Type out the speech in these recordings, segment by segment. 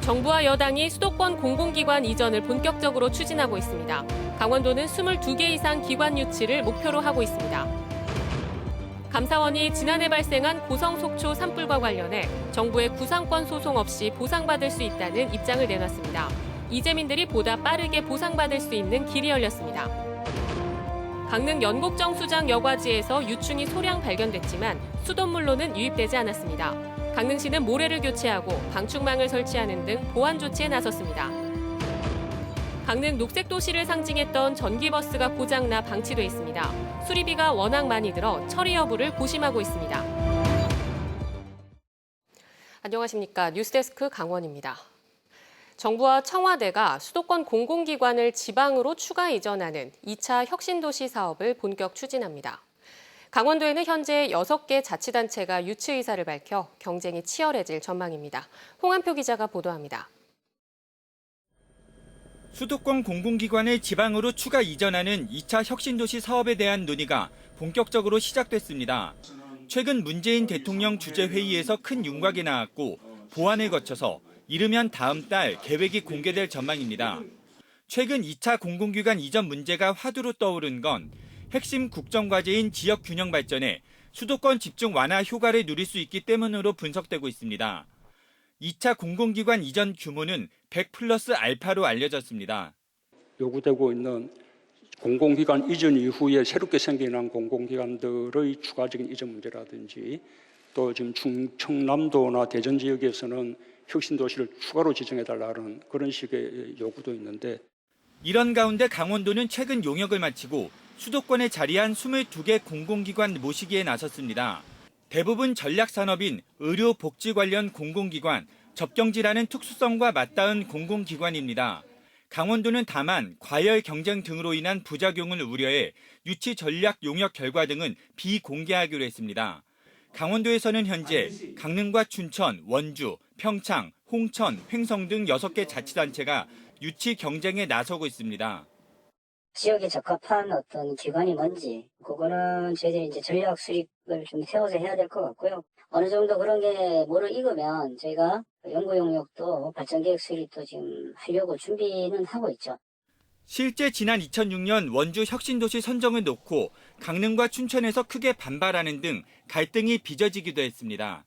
정부와 여당이 수도권 공공기관 이전을 본격적으로 추진하고 있습니다. 강원도는 22개 이상 기관 유치를 목표로 하고 있습니다. 감사원이 지난해 발생한 고성속초 산불과 관련해 정부의 구상권 소송 없이 보상받을 수 있다는 입장을 내놨습니다. 이재민들이 보다 빠르게 보상받을 수 있는 길이 열렸습니다. 강릉 연곡정수장 여과지에서 유충이 소량 발견됐지만 수돗물로는 유입되지 않았습니다. 강릉시는 모래를 교체하고 방충망을 설치하는 등 보완 조치에 나섰습니다. 강릉 녹색도시를 상징했던 전기버스가 고장나 방치돼 있습니다. 수리비가 워낙 많이 들어 처리 여부를 고심하고 있습니다. 안녕하십니까. 뉴스데스크 강원입니다. 정부와 청와대가 수도권 공공기관을 지방으로 추가 이전하는 2차 혁신도시 사업을 본격 추진합니다. 강원도에는 현재 6개 자치단체가 유치 의사를 밝혀 경쟁이 치열해질 전망입니다. 홍한표 기자가 보도합니다. 수도권 공공기관을 지방으로 추가 이전하는 2차 혁신도시 사업에 대한 논의가 본격적으로 시작됐습니다. 최근 문재인 대통령 주재회의에서 큰 윤곽이 나왔고 보완을 거쳐서 이르면 다음 달 계획이 공개될 전망입니다. 최근 2차 공공기관 이전 문제가 화두로 떠오른 건 핵심 국정과제인 지역균형 발전에 수도권 집중 완화 효과를 누릴 수 있기 때문으로 분석되고 있습니다. 2차 공공기관 이전 규모는 100 플러스 알파로 알려졌습니다. 요구되고 있는 공공기관 이전 이후에 새롭게 생겨난 공공기관들의 추가적인 이전 문제라든지 또 지금 충청남도나 대전 지역에서는 혁신도시를 추가로 지정해달라는 그런 식의 요구도 있는데 이런 가운데 강원도는 최근 용역을 마치고 수도권에 자리한 22개 공공기관 모시기에 나섰습니다. 대부분 전략산업인 의료, 복지 관련 공공기관, 접경지라는 특수성과 맞닿은 공공기관입니다. 강원도는 다만 과열 경쟁 등으로 인한 부작용을 우려해 유치 전략 용역 결과 등은 비공개하기로 했습니다. 강원도에서는 현재 강릉과 춘천, 원주, 평창, 홍천, 횡성 등 6개 자치단체가 유치 경쟁에 나서고 있습니다. 지역에 적합한 어떤 기관이 뭔지 그거는 저희들이 이제 전략 수립을 좀 세워서 해야 될 것 같고요. 어느 정도 그런 게 익으면 저희가 연구 용역도 발전 계획 수립도 지금 하려고 준비는 하고 있죠. 실제 지난 2006년 원주 혁신도시 선정을 놓고 강릉과 춘천에서 크게 반발하는 등 갈등이 빚어지기도 했습니다.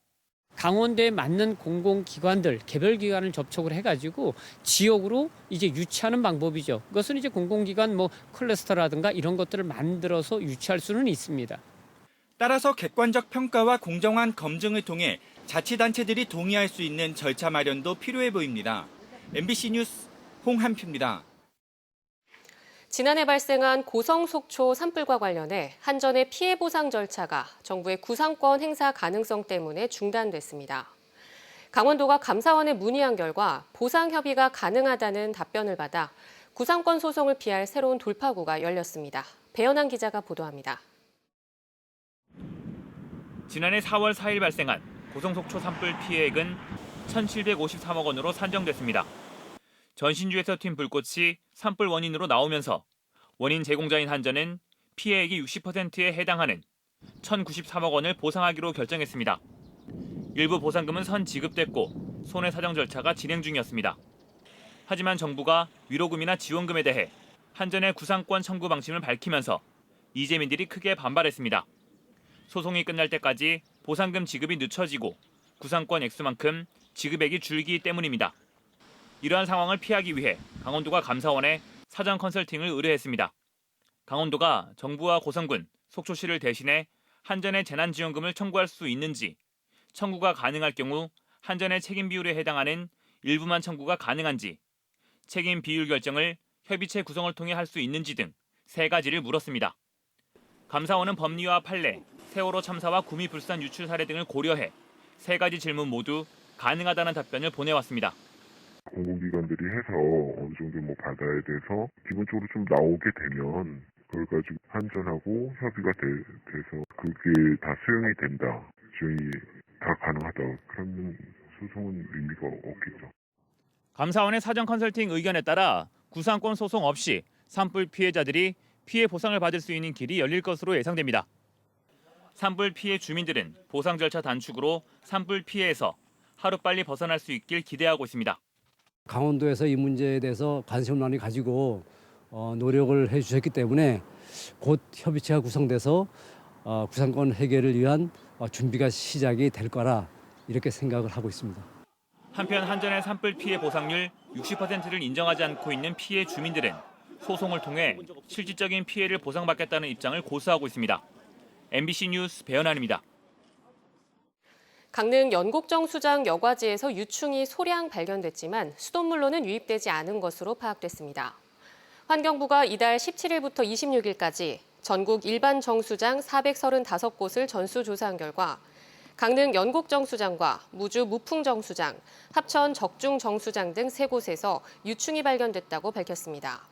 강원도에 맞는 공공기관들, 개별기관을 접촉을 해가지고 지역으로 이제 유치하는 방법이죠. 그것은 이제 공공기관 클러스터라든가 이런 것들을 만들어서 유치할 수는 있습니다. 따라서 객관적 평가와 공정한 검증을 통해 자치단체들이 동의할 수 있는 절차 마련도 필요해 보입니다. MBC 뉴스 홍한표입니다. 지난해 발생한 고성속초 산불과 관련해 한전의 피해 보상 절차가 정부의 구상권 행사 가능성 때문에 중단됐습니다. 강원도가 감사원에 문의한 결과 보상 협의가 가능하다는 답변을 받아 구상권 소송을 피할 새로운 돌파구가 열렸습니다. 배연한 기자가 보도합니다. 지난해 4월 4일 발생한 고성속초 산불 피해액은 1,753억 원으로 산정됐습니다. 전신주에서 튄 불꽃이 산불 원인으로 나오면서 원인 제공자인 한전은 피해액이 60%에 해당하는 1,093억 원을 보상하기로 결정했습니다. 일부 보상금은 선 지급됐고 손해사정 절차가 진행 중이었습니다. 하지만 정부가 위로금이나 지원금에 대해 한전의 구상권 청구 방침을 밝히면서 이재민들이 크게 반발했습니다. 소송이 끝날 때까지 보상금 지급이 늦춰지고 구상권 액수만큼 지급액이 줄기 때문입니다. 이러한 상황을 피하기 위해 강원도가 감사원에 사전 컨설팅을 의뢰했습니다. 강원도가 정부와 고성군, 속초시를 대신해 한전의 재난지원금을 청구할 수 있는지, 청구가 가능할 경우 한전의 책임 비율에 해당하는 일부만 청구가 가능한지, 책임 비율 결정을 협의체 구성을 통해 할 수 있는지 등 3가지를 물었습니다. 감사원은 법리와 판례, 세월호 참사와 구미 불산 유출 사례 등을 고려해 3가지 질문 모두 가능하다는 답변을 보내왔습니다. 공공기관들이 해서 어느 정도 받아야 돼서 기본적으로 좀 나오게 되면 그걸 가지고 한전하고 협의가 돼서 그게 다 수용이 된다. 지원이 다 가능하다. 그러면 소송은 의미가 없겠죠. 감사원의 사전 컨설팅 의견에 따라 구상권 소송 없이 산불 피해자들이 피해 보상을 받을 수 있는 길이 열릴 것으로 예상됩니다. 산불 피해 주민들은 보상 절차 단축으로 산불 피해에서 하루빨리 벗어날 수 있길 기대하고 있습니다. 강원도에서 이 문제에 대해서 관심을 많이 가지고 노력을 해주셨기 때문에 곧 협의체가 구성돼서 구상권 해결을 위한 준비가 시작이 될 거라 이렇게 생각을 하고 있습니다. 한편 한전의 산불 피해 보상률 60%를 인정하지 않고 있는 피해 주민들은 소송을 통해 실질적인 피해를 보상받겠다는 입장을 고수하고 있습니다. MBC 뉴스 배현환입니다. 강릉 연곡정수장 여과지에서 유충이 소량 발견됐지만 수돗물로는 유입되지 않은 것으로 파악됐습니다. 환경부가 이달 17일부터 26일까지 전국 일반 정수장 435곳을 전수조사한 결과 강릉 연곡정수장과 무주 무풍정수장, 합천 적중정수장 등 3곳에서 유충이 발견됐다고 밝혔습니다.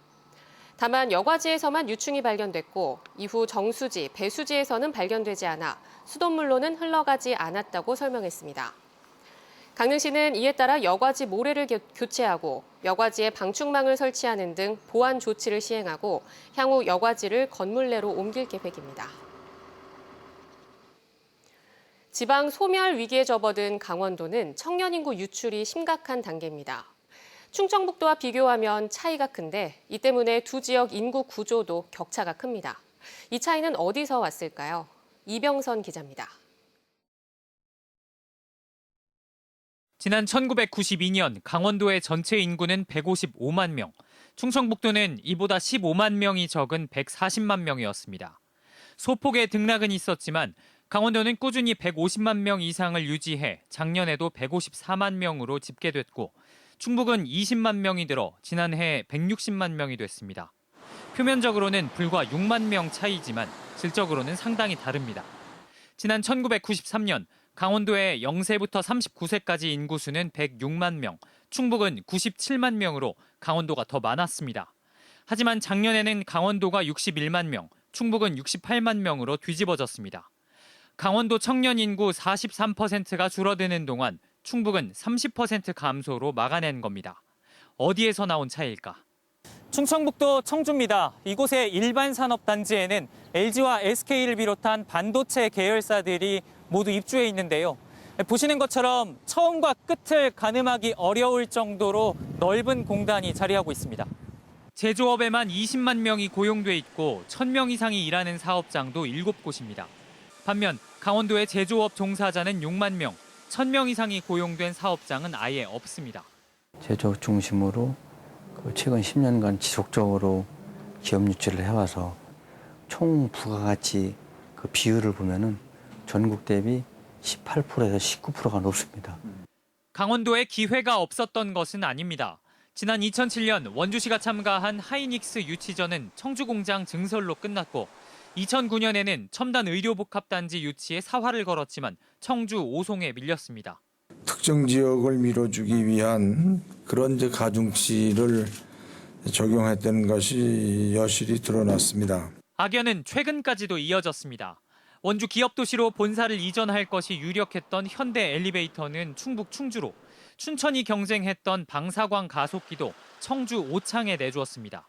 다만 여과지에서만 유충이 발견됐고 이후 정수지, 배수지에서는 발견되지 않아 수돗물로는 흘러가지 않았다고 설명했습니다. 강릉시는 이에 따라 여과지 모래를 교체하고 여과지에 방충망을 설치하는 등 보안 조치를 시행하고 향후 여과지를 건물 내로 옮길 계획입니다. 지방 소멸 위기에 접어든 강원도는 청년 인구 유출이 심각한 단계입니다. 충청북도와 비교하면 차이가 큰데 이 때문에 두 지역 인구 구조도 격차가 큽니다. 이 차이는 어디서 왔을까요? 이병선 기자입니다. 지난 1992년 강원도의 전체 인구는 155만 명, 충청북도는 이보다 15만 명이 적은 140만 명이었습니다. 소폭의 등락은 있었지만 강원도는 꾸준히 150만 명 이상을 유지해 작년에도 154만 명으로 집계됐고 충북은 20만 명이 늘어 지난해 160만 명이 됐습니다. 표면적으로는 불과 6만 명 차이지만 실적으로는 상당히 다릅니다. 지난 1993년 강원도의 0세부터 39세까지 인구수는 106만 명, 충북은 97만 명으로 강원도가 더 많았습니다. 하지만 작년에는 강원도가 61만 명, 충북은 68만 명으로 뒤집어졌습니다. 강원도 청년 인구 43%가 줄어드는 동안 충북은 30% 감소로 막아낸 겁니다. 어디에서 나온 차이일까? 충청북도 청주입니다. 이곳의 일반 산업 단지에는 LG와 SK를 비롯한 반도체 계열사들이 모두 입주해 있는데요. 보시는 것처럼 처음과 끝을 가늠하기 어려울 정도로 넓은 공단이 자리하고 있습니다. 제조업에만 20만 명이 고용돼 있고 1,000명 이상이 일하는 사업장도 7곳입니다. 반면 강원도의 제조업 종사자는 6만 명, 1,000명 이상이 고용된 사업장은 아예 없습니다. 제조업 중심으로 최근 10년간 지속적으로 기업 유치를 해와서 총 부가가치 비율을 보면은 전국 대비 18%에서 19%가 높습니다. 강원도에 기회가 없었던 것은 아닙니다. 지난 2007년 원주시가 참가한 하이닉스 유치전은 청주 공장 증설로 끝났고 2009년에는 첨단 의료복합단지 유치에 사활을 걸었지만 청주 오송에 밀렸습니다. 특정 지역을 밀어주기 위한 그런 가중치를 적용했다는 것이 여실히 드러났습니다. 악연은 최근까지도 이어졌습니다. 원주 기업도시로 본사를 이전할 것이 유력했던 현대 엘리베이터는 충북 충주로, 춘천이 경쟁했던 방사광 가속기도 청주 오창에 내주었습니다.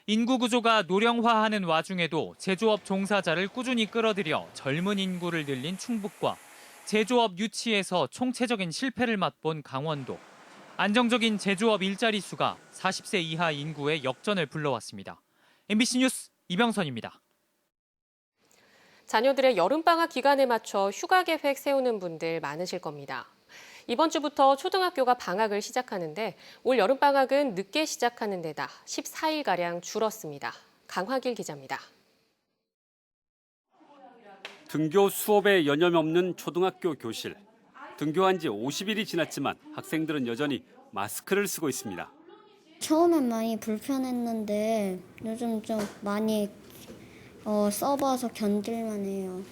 인구 구조가 노령화하는 와중에도 제조업 종사자를 꾸준히 끌어들여 젊은 인구를 늘린 충북과 제조업 유치에서 총체적인 실패를 맛본 강원도. 안정적인 제조업 일자리 수가 40세 이하 인구의 역전을 불러왔습니다. MBC 뉴스 이병선입니다. 자녀들의 여름방학 기간에 맞춰 휴가 계획 세우는 분들 많으실 겁니다. 이번 주부터 초등학교가 방학을 시작하는데 올 여름방학은 늦게 시작하는 데다 14일가량 줄었습니다. 강화길 기자입니다. 등교 수업에 여념없는 초등학교 교실. 등교한 지 50일이 지났지만 학생들은 여전히 마스크를 쓰고 있습니다. 처음엔 많이 불편했는데 요즘 좀 많이 써봐서 견딜만 해요.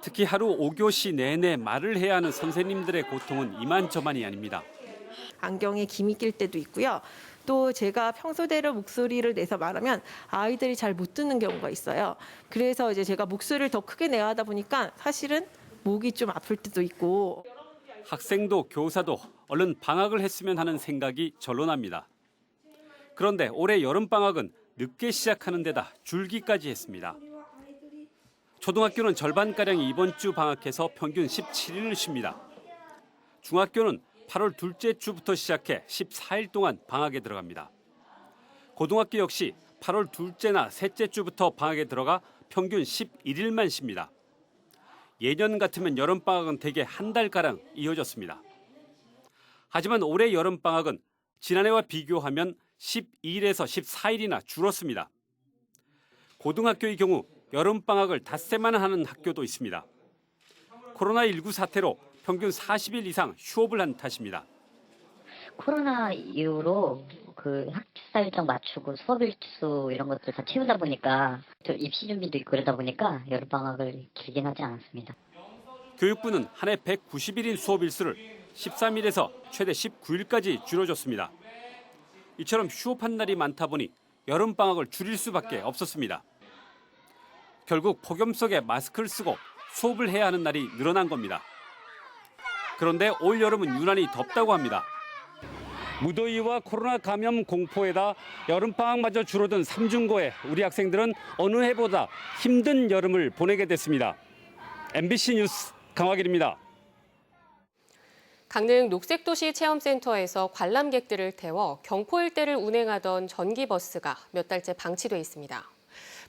특히 하루 5교시 내내 말을 해야 하는 선생님들의 고통은 이만저만이 아닙니다. 안경에 김이 낄 때도 있고요. 또 제가 평소대로 목소리를 내서 말하면 아이들이 잘 못 듣는 경우가 있어요. 그래서 이제 제가 목소리를 더 크게 내야 하다 보니까 사실은 목이 좀 아플 때도 있고. 학생도 교사도 얼른 방학을 했으면 하는 생각이 절로 납니다. 그런데 올해 여름방학은 늦게 시작하는 데다 줄기까지 했습니다. 초등학교는 절반가량이 이번 주 방학해서 평균 17일을 쉽니다. 중학교는 8월 둘째 주부터 시작해 14일 동안 방학에 들어갑니다. 고등학교 역시 8월 둘째나 셋째 주부터 방학에 들어가 평균 11일만 쉽니다. 예년 같으면 여름방학은 대개 한 달가량 이어졌습니다. 하지만 올해 여름방학은 지난해와 비교하면 12일에서 14일이나 줄었습니다. 고등학교의 경우 여름방학을 닷새만 하는 학교도 있습니다. 코로나19 사태로 평균 40일 이상 휴업을 한 탓입니다. 코로나 이후로 그 학사 일정 맞추고 수업 일수 이런 것들 다 채우다 보니까 또 입시 준비도 있고 그러다 보니까 여름방학을 길긴 하지 않았습니다. 교육부는 한 해 190일인 수업 일수를 13일에서 최대 19일까지 줄여줬습니다. 이처럼 휴업한 날이 많다 보니 여름방학을 줄일 수밖에 없었습니다. 결국 폭염 속에 마스크를 쓰고 수업을 해야 하는 날이 늘어난 겁니다. 그런데 올 여름은 유난히 덥다고 합니다. 무더위와 코로나 감염 공포에다 여름방학마저 줄어든 삼중고에 우리 학생들은 어느 해보다 힘든 여름을 보내게 됐습니다. MBC 뉴스 강화길입니다. 강릉 녹색도시 체험센터에서 관람객들을 태워 경포 일대를 운행하던 전기버스가 몇 달째 방치돼 있습니다.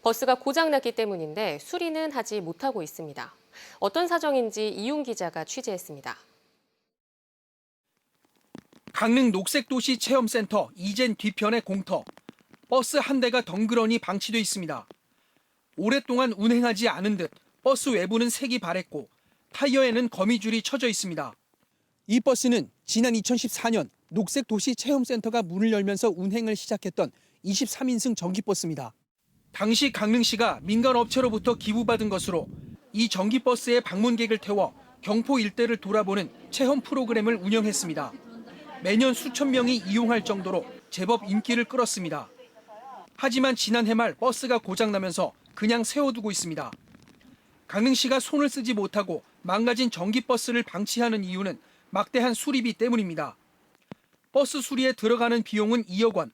버스가 고장났기 때문인데 수리는 하지 못하고 있습니다. 어떤 사정인지 이용 기자가 취재했습니다. 강릉 녹색도시 체험센터 이젠 뒤편의 공터. 버스 한 대가 덩그러니 방치돼 있습니다. 오랫동안 운행하지 않은 듯 버스 외부는 색이 바랬고 타이어에는 거미줄이 쳐져 있습니다. 이 버스는 지난 2014년 녹색도시 체험센터가 문을 열면서 운행을 시작했던 23인승 전기버스입니다. 당시 강릉시가 민간업체로부터 기부받은 것으로 이 전기버스에 방문객을 태워 경포 일대를 돌아보는 체험 프로그램을 운영했습니다. 매년 수천 명이 이용할 정도로 제법 인기를 끌었습니다. 하지만 지난해 말 버스가 고장나면서 그냥 세워두고 있습니다. 강릉시가 손을 쓰지 못하고 망가진 전기버스를 방치하는 이유는 막대한 수리비 때문입니다. 버스 수리에 들어가는 비용은 2억 원.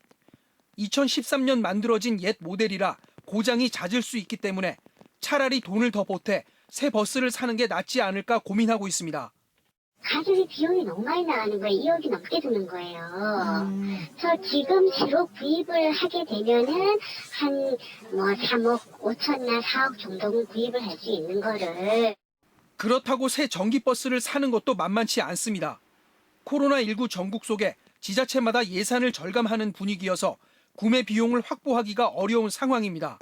2013년 만들어진 옛 모델이라 고장이 잦을 수 있기 때문에 차라리 돈을 더 보태 새 버스를 사는 게 낫지 않을까 고민하고 있습니다. 가격이 비용이 너무 많이 나가는 거예요. 2억이 넘게 드는 거예요. 그래서 지금 새로 구입을 하게 되면은 한 3억 5천이나 4억 정도는 구입을 할 수 있는 거를. 그렇다고 새 전기버스를 사는 것도 만만치 않습니다. 코로나19 전국 속에 지자체마다 예산을 절감하는 분위기여서 구매 비용을 확보하기가 어려운 상황입니다.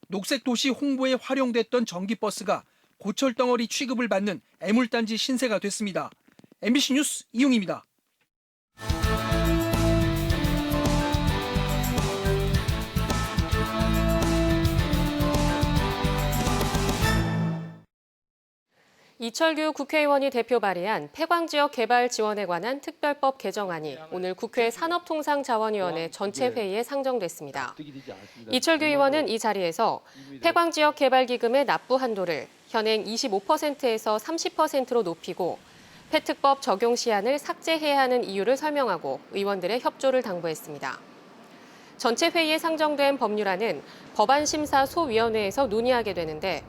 녹색도시 홍보에 활용됐던 전기버스가 고철덩어리 취급을 받는 애물단지 신세가 됐습니다. MBC 뉴스 이용입니다. 이철규 국회의원이 대표 발의한 폐광지역 개발 지원에 관한 특별법 개정안이 오늘 국회 산업통상자원위원회 전체 회의에 상정됐습니다. 이철규 의원은 이 자리에서 폐광지역 개발기금의 납부 한도를 현행 25%에서 30%로 높이고 폐특법 적용 시한을 삭제해야 하는 이유를 설명하고 의원들의 협조를 당부했습니다. 전체 회의에 상정된 법률안은 법안심사소위원회에서 논의하게 되는데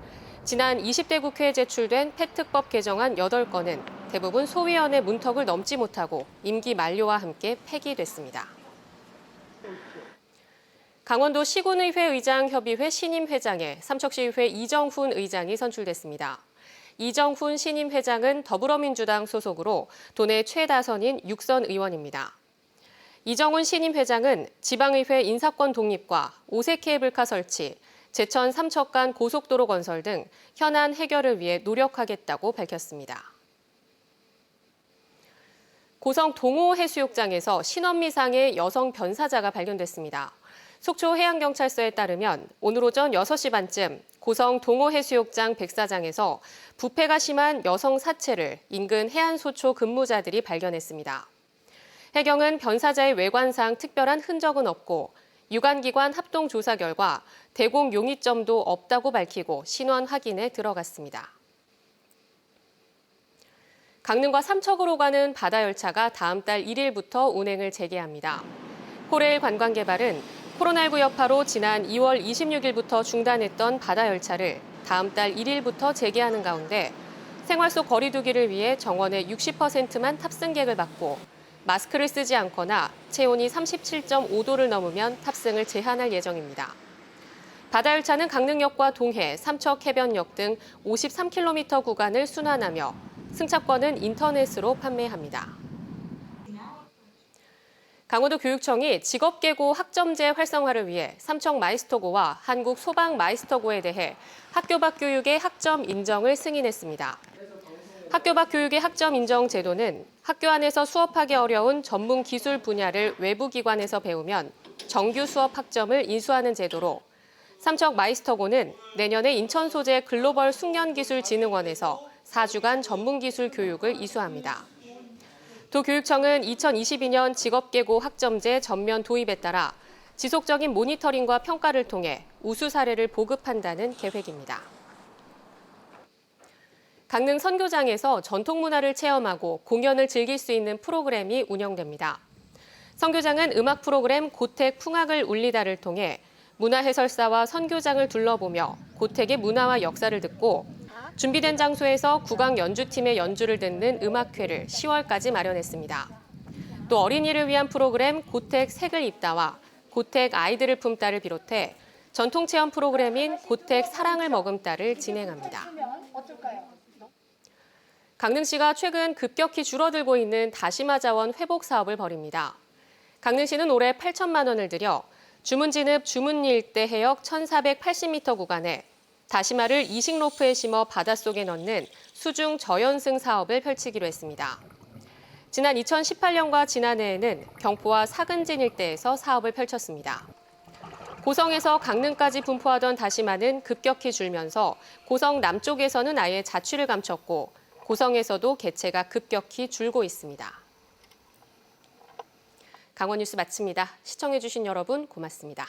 지난 20대 국회에 제출된 폐특법 개정안 8건은 대부분 소위원회 문턱을 넘지 못하고 임기 만료와 함께 폐기됐습니다. 강원도 시군의회 의장협의회 신임 회장에 삼척시의회 이정훈 의장이 선출됐습니다. 이정훈 신임 회장은 더불어민주당 소속으로 도내 최다선인 6선 의원입니다. 이정훈 신임 회장은 지방의회 인사권 독립과 오색 케이블카 설치, 제천 삼척 간 고속도로 건설 등 현안 해결을 위해 노력하겠다고 밝혔습니다. 고성 동호 해수욕장에서 신원미상의 여성 변사자가 발견됐습니다. 속초해양경찰서에 따르면 오늘 오전 6시 반쯤 고성 동호 해수욕장 백사장에서 부패가 심한 여성 사체를 인근 해안소초 근무자들이 발견했습니다. 해경은 변사자의 외관상 특별한 흔적은 없고 유관기관 합동조사 결과 대공 용의점도 없다고 밝히고 신원 확인에 들어갔습니다. 강릉과 삼척으로 가는 바다열차가 다음 달 1일부터 운행을 재개합니다. 코레일 관광개발은 코로나19 여파로 지난 2월 26일부터 중단했던 바다열차를 다음 달 1일부터 재개하는 가운데 생활 속 거리 두기를 위해 정원의 60%만 탑승객을 받고 마스크를 쓰지 않거나 체온이 37.5도를 넘으면 탑승을 제한할 예정입니다. 바다열차는 강릉역과 동해, 삼척 해변역 등 53km 구간을 순환하며 승차권은 인터넷으로 판매합니다. 강원도 교육청이 직업계고 학점제 활성화를 위해 삼척 마이스터고와 한국 소방 마이스터고에 대해 학교 밖 교육의 학점 인정을 승인했습니다. 학교 밖 교육의 학점 인정 제도는 학교 안에서 수업하기 어려운 전문 기술 분야를 외부 기관에서 배우면 정규 수업 학점을 인수하는 제도로 삼척 마이스터고는 내년에 인천 소재 글로벌 숙련기술진흥원에서 4주간 전문기술 교육을 이수합니다. 도교육청은 2022년 직업계고 학점제 전면 도입에 따라 지속적인 모니터링과 평가를 통해 우수 사례를 보급한다는 계획입니다. 강릉 선교장에서 전통문화를 체험하고 공연을 즐길 수 있는 프로그램이 운영됩니다. 선교장은 음악 프로그램 고택 풍악을 울리다를 통해 문화해설사와 선교장을 둘러보며 고택의 문화와 역사를 듣고 준비된 장소에서 국악 연주팀의 연주를 듣는 음악회를 10월까지 마련했습니다. 또 어린이를 위한 프로그램 고택 색을 입다와 고택 아이들을 품다를 비롯해 전통체험 프로그램인 고택 사랑을 머금다를 진행합니다. 강릉시가 최근 급격히 줄어들고 있는 다시마 자원 회복 사업을 벌입니다. 강릉시는 올해 8천만 원을 들여 주문진읍 주문리 일대 해역 1480m 구간에 다시마를 이식로프에 심어 바닷속에 넣는 수중 저연승 사업을 펼치기로 했습니다. 지난 2018년과 지난해에는 경포와 사근진 일대에서 사업을 펼쳤습니다. 고성에서 강릉까지 분포하던 다시마는 급격히 줄면서 고성 남쪽에서는 아예 자취를 감췄고 고성에서도 개체가 급격히 줄고 있습니다. 강원 뉴스 마칩니다. 시청해주신 여러분 고맙습니다.